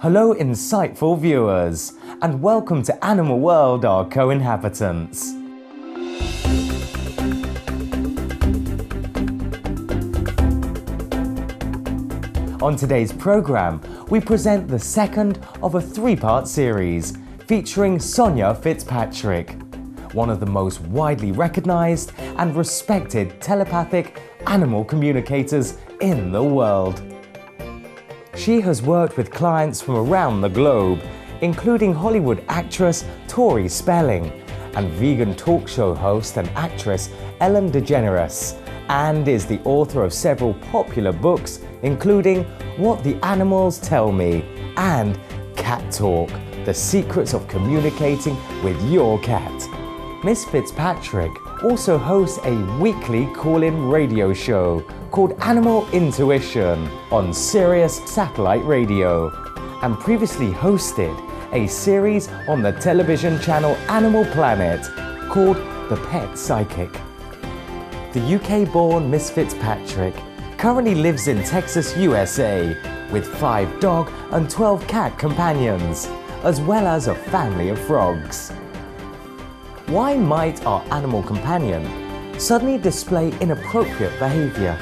Hello insightful viewers, and welcome to Animal World, our co-inhabitants. On today's programme, we present the second of a three-part series featuring Sonya Fitzpatrick, one of the most widely recognised and respected telepathic animal communicators in the world. She has worked with clients from around the globe, including Hollywood actress Tori Spelling and vegan talk show host and actress Ellen DeGeneres, and is the author of several popular books, including What the Animals Tell Me and Cat Talk, The Secrets of Communicating with Your Cat. Miss Fitzpatrick also hosts a weekly call-in radio show called Animal Intuition on Sirius Satellite Radio, and previously hosted a series on the television channel Animal Planet called The Pet Psychic. The UK-born Miss Fitzpatrick currently lives in Texas, USA, with 5 dog and 12 cat companions, as well as a family of frogs. Why might our animal companion suddenly display inappropriate behaviour?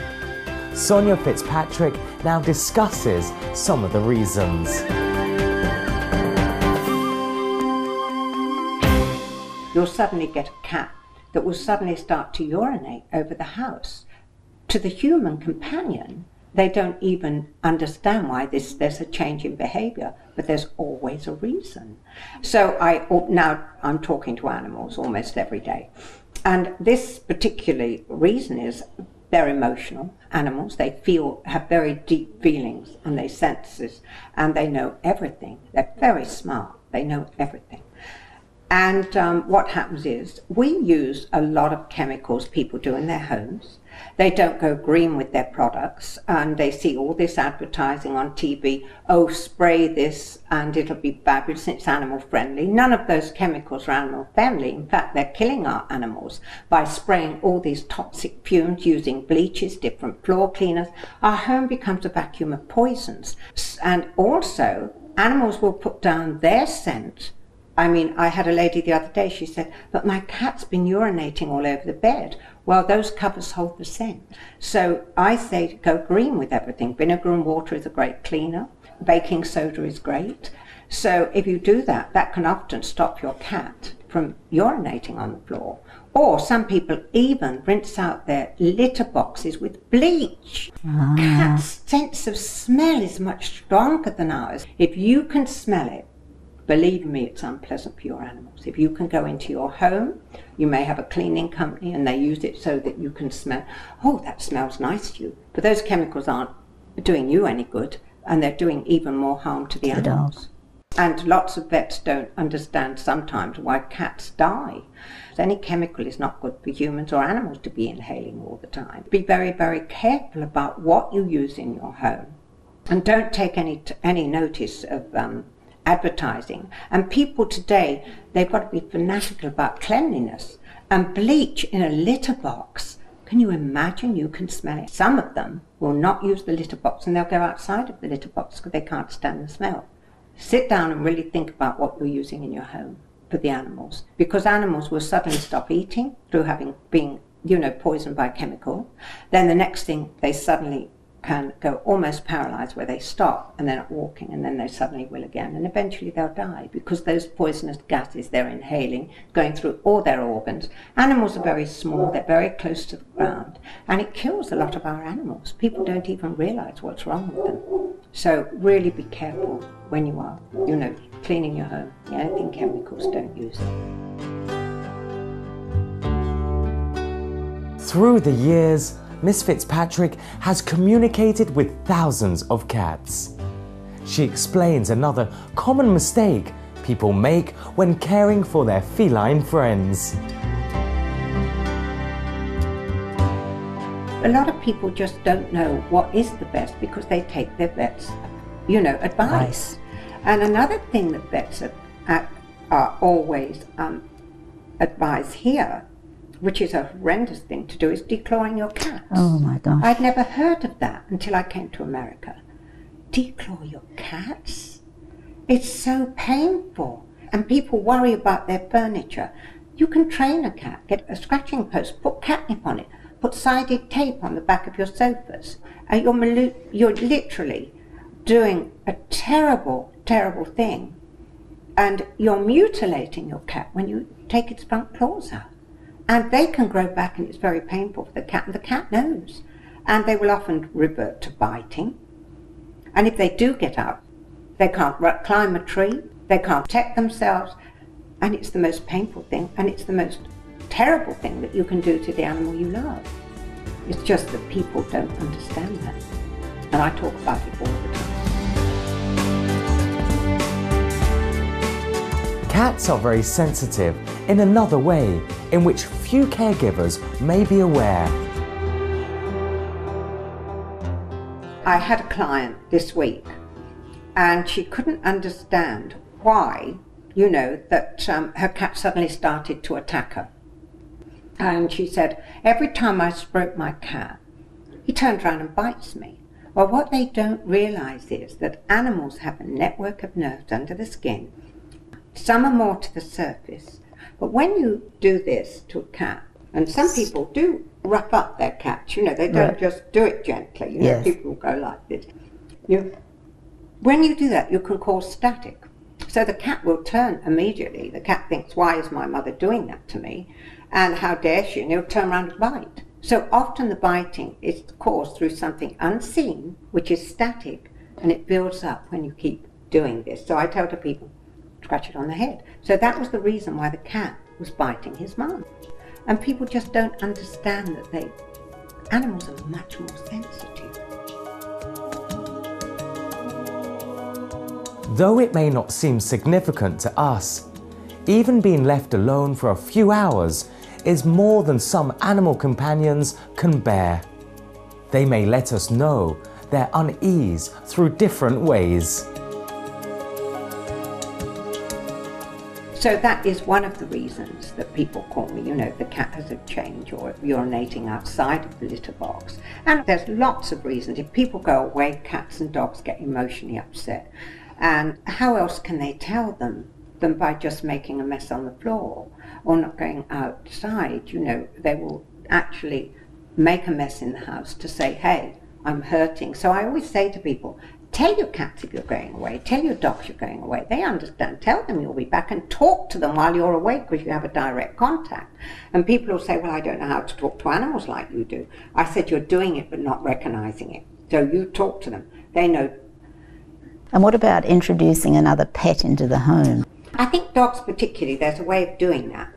Sonya Fitzpatrick now discusses some of the reasons. You'll suddenly get a cat that will suddenly start to urinate over the house. To the human companion, they don't even understand why there's a change in behaviour, but there's always a reason. So now I'm talking to animals almost every day. And this particular reason is they're emotional animals. They have very deep feelings and they senses, and they know everything. They're very smart. They know everything. And what happens is we use a lot of chemicals people do in their homes. They don't go green with their products, and they see all this advertising on TV. Oh, spray this and it'll be fabulous, it's animal friendly. None of those chemicals are animal friendly. In fact, they're killing our animals by spraying all these toxic fumes, using bleaches, different floor cleaners. Our home becomes a vacuum of poisons. And also, animals will put down their scent. I mean, I had a lady the other day, she said, but my cat's been urinating all over the bed. Well, those covers hold the scent. So I say go green with everything. Vinegar and water is a great cleaner. Baking soda is great. So if you do that, that can often stop your cat from urinating on the floor. Or some people even rinse out their litter boxes with bleach. Cats' sense of smell is much stronger than ours. If you can smell it, believe me, it's unpleasant for your animals. If you can go into your home, you may have a cleaning company and they use it so that you can smell, oh, that smells nice to you. But those chemicals aren't doing you any good, and they're doing even more harm to the animals. And lots of vets don't understand sometimes why cats die. Any chemical is not good for humans or animals to be inhaling all the time. Be very, very careful about what you use in your home. And don't take any notice of advertising. And people today, they've got to be fanatical about cleanliness. And bleach in a litter box, can you imagine? You can smell it. Some of them will not use the litter box and they'll go outside of the litter box because they can't stand the smell. Sit down and really think about what you're using in your home for the animals, because animals will suddenly stop eating through being poisoned by chemical. Then the next thing, they suddenly can go almost paralyzed, where they stop and they're not walking, and then they suddenly will again, and eventually they'll die because those poisonous gases they're inhaling going through all their organs. Animals are very small, they're very close to the ground, and it kills a lot of our animals. People don't even realize what's wrong with them. So really be careful when you are cleaning your home. Anything chemicals, don't use it. Through the years, Miss Fitzpatrick has communicated with thousands of cats. She explains another common mistake people make when caring for their feline friends. A lot of people just don't know what is the best because they take their vet's, advice. And another thing that vets are always advised here, which is a horrendous thing to do, is declawing your cats. Oh my gosh. I'd never heard of that until I came to America. Declaw your cats? It's so painful. And people worry about their furniture. You can train a cat, get a scratching post, put catnip on it, put sided tape on the back of your sofas. And you're literally doing a terrible, terrible thing. And you're mutilating your cat when you take its front claws out. And they can grow back, and it's very painful for the cat, and the cat knows. And they will often revert to biting. And if they do get out, they can't climb a tree, they can't protect themselves, and it's the most painful thing, and it's the most terrible thing that you can do to the animal you love. It's just that people don't understand that. And I talk about it all the time. Cats are very sensitive in another way, in which few caregivers may be aware. I had a client this week, and she couldn't understand why, that her cat suddenly started to attack her. And she said, every time I stroke my cat, he turns around and bites me. Well, what they don't realize is that animals have a network of nerves under the skin. Some are more to the surface. But when you do this to a cat, and some people do rough up their cats, they don't just do it gently. Yes. People will go like this. When you do that, you can cause static. So the cat will turn immediately. The cat thinks, why is my mother doing that to me? And how dare she? And he'll turn around and bite. So often the biting is caused through something unseen, which is static, and it builds up when you keep doing this. So I tell the people, scratch it on the head. So that was the reason why the cat was biting his mum. And people just don't understand that animals are much more sensitive. Though it may not seem significant to us, even being left alone for a few hours is more than some animal companions can bear. They may let us know their unease through different ways. So that is one of the reasons that people call me, the cat has a change, or urinating outside of the litter box. And there's lots of reasons. If people go away, cats and dogs get emotionally upset. And how else can they tell them than by just making a mess on the floor or not going outside? They will actually make a mess in the house to say, hey, I'm hurting. So I always say to people, tell your cats if you're going away, tell your dogs you're going away. They understand. Tell them you'll be back, and talk to them while you're away, because you have a direct contact. And people will say, well, I don't know how to talk to animals like you do. I said, you're doing it but not recognizing it. So you talk to them. They know. And what about introducing another pet into the home? I think dogs particularly, there's a way of doing that.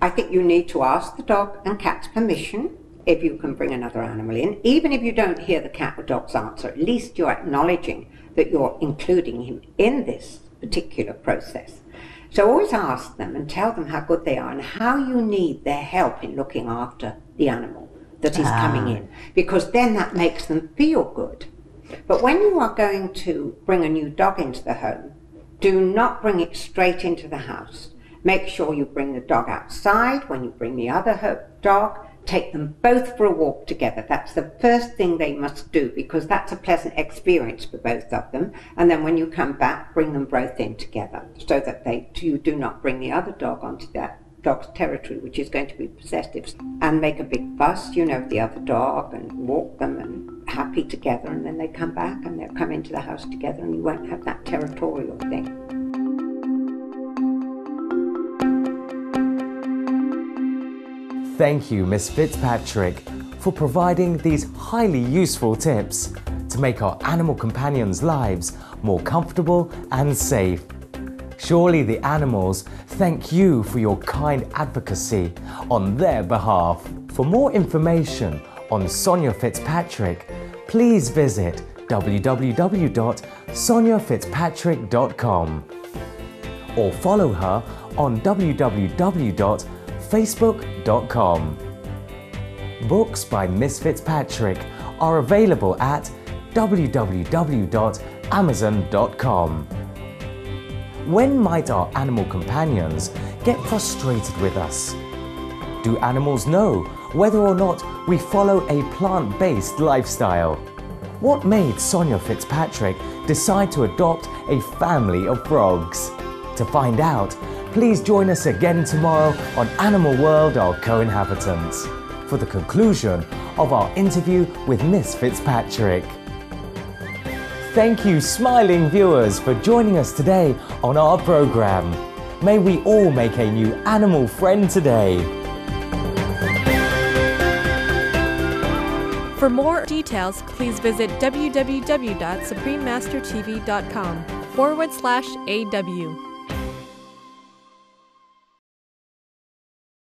I think you need to ask the dog and cat's permission if you can bring another animal in. Even if you don't hear the cat or dog's answer, at least you're acknowledging that you're including him in this particular process. So always ask them and tell them how good they are and how you need their help in looking after the animal that is coming in, because then that makes them feel good. But when you are going to bring a new dog into the home, do not bring it straight into the house. Make sure you bring the dog outside. When you bring the other dog, take them both for a walk together. That's the first thing they must do, because that's a pleasant experience for both of them. And then when you come back, bring them both in together, so that you do not bring the other dog onto that dog's territory, which is going to be possessive, and make a big fuss, of the other dog, and walk them and happy together, and then they come back and they'll come into the house together, and you won't have that territorial thing. Thank you, Miss Fitzpatrick, for providing these highly useful tips to make our animal companions' lives more comfortable and safe. Surely the animals thank you for your kind advocacy on their behalf. For more information on Sonya Fitzpatrick, please visit www.sonyafitzpatrick.com or follow her on www.facebook.com. Books by Miss Fitzpatrick are available at www.amazon.com. When might our animal companions get frustrated with us? Do animals know whether or not we follow a plant-based lifestyle? What made Sonya Fitzpatrick decide to adopt a family of frogs? To find out, please join us again tomorrow on Animal World, Our Co-Inhabitants, for the conclusion of our interview with Miss Fitzpatrick. Thank you, smiling viewers, for joining us today on our program. May we all make a new animal friend today. For more details, please visit www.suprememastertv.com/AW.